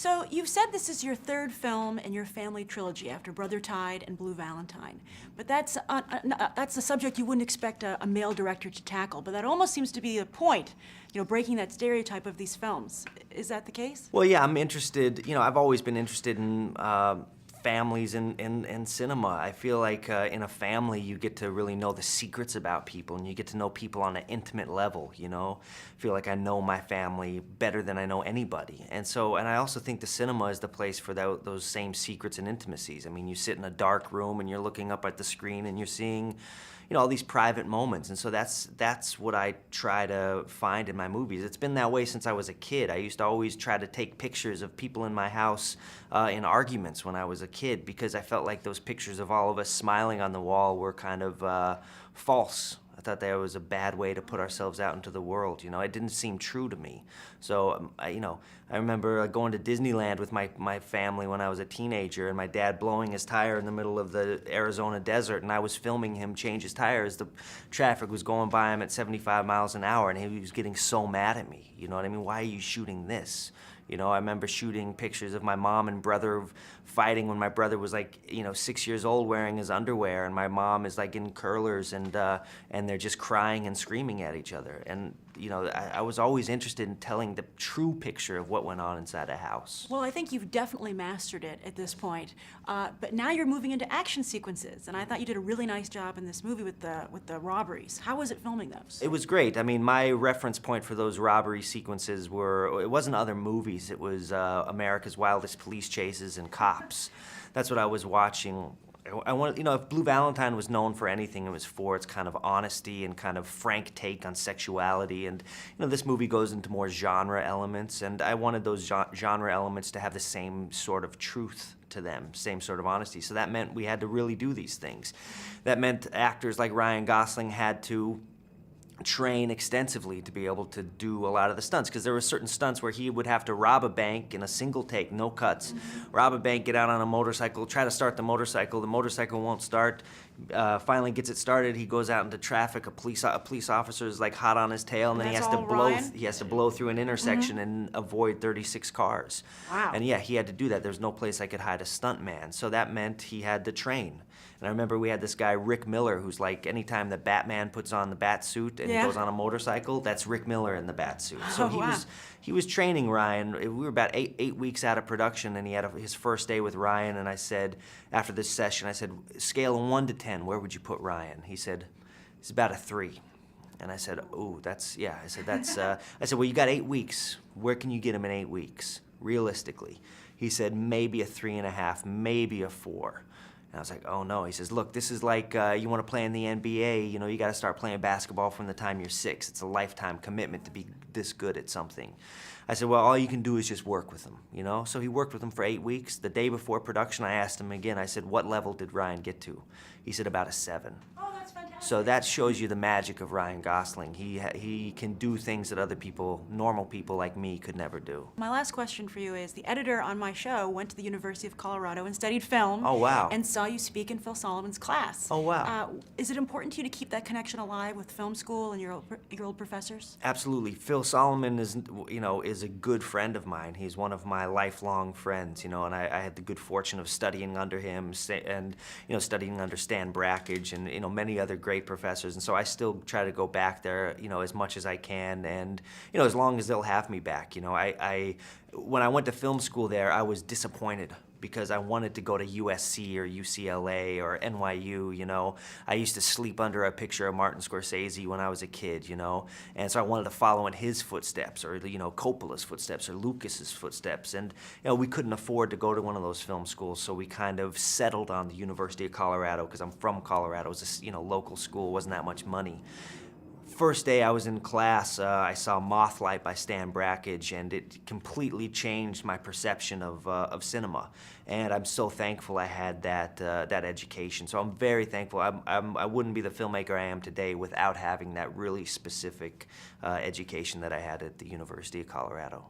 So you've said this is your third film in your family trilogy after Brother Tide and Blue Valentine. But that's a subject you wouldn't expect a male director to tackle. But that almost seems to be a point, breaking that stereotype of these films. Is that the case? Well, yeah, I'm interested, I've always been interested in families in cinema. I feel like in a family you get to really know the secrets about people, and you get to know people on an intimate level, I feel like I know my family better than I know anybody. And I also think the cinema is the place for those same secrets and intimacies. I mean, you sit in a dark room and you're looking up at the screen and you're seeing all these private moments, and so that's what I try to find in my movies. It's been that way since I was a kid. I used to always try to take pictures of people in my house in arguments when I was a kid, because I felt like those pictures of all of us smiling on the wall were kind of false. I thought that was a bad way to put ourselves out into the world. It didn't seem true to me. So, I remember going to Disneyland with my family when I was a teenager, and my dad blowing his tire in the middle of the Arizona desert, and I was filming him change his tire as the traffic was going by him at 75 miles an hour, and he was getting so mad at me. You know what I mean? Why are you shooting this? I remember shooting pictures of my mom and brother fighting when my brother was 6 years old, wearing his underwear, and my mom is in curlers, and they're just crying and screaming at each other. And I was always interested in telling the true picture of what went on inside a house. Well, I think you've definitely mastered it at this point. But now you're moving into action sequences, and I thought you did a really nice job in this movie with the robberies. How was it filming those? It was great. I mean, my reference point for those robbery sequences it wasn't other movies. It was America's Wildest Police Chases and Cops. That's what I was watching. I wanted, if Blue Valentine was known for anything, it was for its kind of honesty and kind of frank take on sexuality. And, this movie goes into more genre elements, and I wanted those genre elements to have the same sort of truth to them, same sort of honesty. So that meant we had to really do these things. That meant actors like Ryan Gosling had to train extensively to be able to do a lot of the stunts, because there were certain stunts where he would have to rob a bank in a single take, no cuts. Rob a bank, get out on a motorcycle, try to start the motorcycle won't start. Finally gets it started, he goes out into traffic, a police officer is hot on his tail, and then he has to blow through an intersection and avoid 36 cars. Wow. And yeah, he had to do that. There's no place I could hide a stunt man, so that meant he had to train. And I remember we had this guy, Rick Miller, who's anytime the Batman puts on the bat suit and he goes on a motorcycle, that's Rick Miller in the bat suit. So he was training Ryan. We were about eight weeks out of production, and he had his first day with Ryan, and I said, after this session, I said, scale of 1 to 10, where would you put Ryan? He said, it's about a 3. And I said, oh, I said, well, you got 8 weeks. Where can you get him in 8 weeks, realistically? He said, maybe a 3.5, maybe a 4. And I was like, oh no. He says, look, this is like you want to play in the NBA, you got to start playing basketball from the time you're 6. It's a lifetime commitment to be this good at something. I said, well, all you can do is just work with him, So he worked with him for 8 weeks. The day before production, I asked him again, I said, what level did Ryan get to? He said about a 7. Oh, that's fantastic. So that shows you the magic of Ryan Gosling. He can do things that other people, normal people like me, could never do. My last question for you is, the editor on my show went to the University of Colorado and studied film. Oh, wow. And saw you speak in Phil Solomon's class. Oh, wow. Is it important to you to keep that connection alive with film school and your old professors? Absolutely. Phil Solomon is a good friend of mine. He's one of my lifelong friends, and I had the good fortune of studying under him and, studying under Stan Brakhage and, many other great professors. And so I still try to go back there, as much as I can, and, as long as they'll have me back. When I went to film school there, I was disappointed because I wanted to go to USC or UCLA or NYU, I used to sleep under a picture of Martin Scorsese when I was a kid, and so I wanted to follow in his footsteps, or, Coppola's footsteps, or Lucas's footsteps, and, we couldn't afford to go to one of those film schools, so we kind of settled on the University of Colorado, because I'm from Colorado. It was a, local school, wasn't that much money. First day I was in class, I saw Mothlight by Stan Brakhage, and it completely changed my perception of cinema. And I'm so thankful I had that education. So I'm very thankful. I wouldn't be the filmmaker I am today without having that really specific education that I had at the University of Colorado.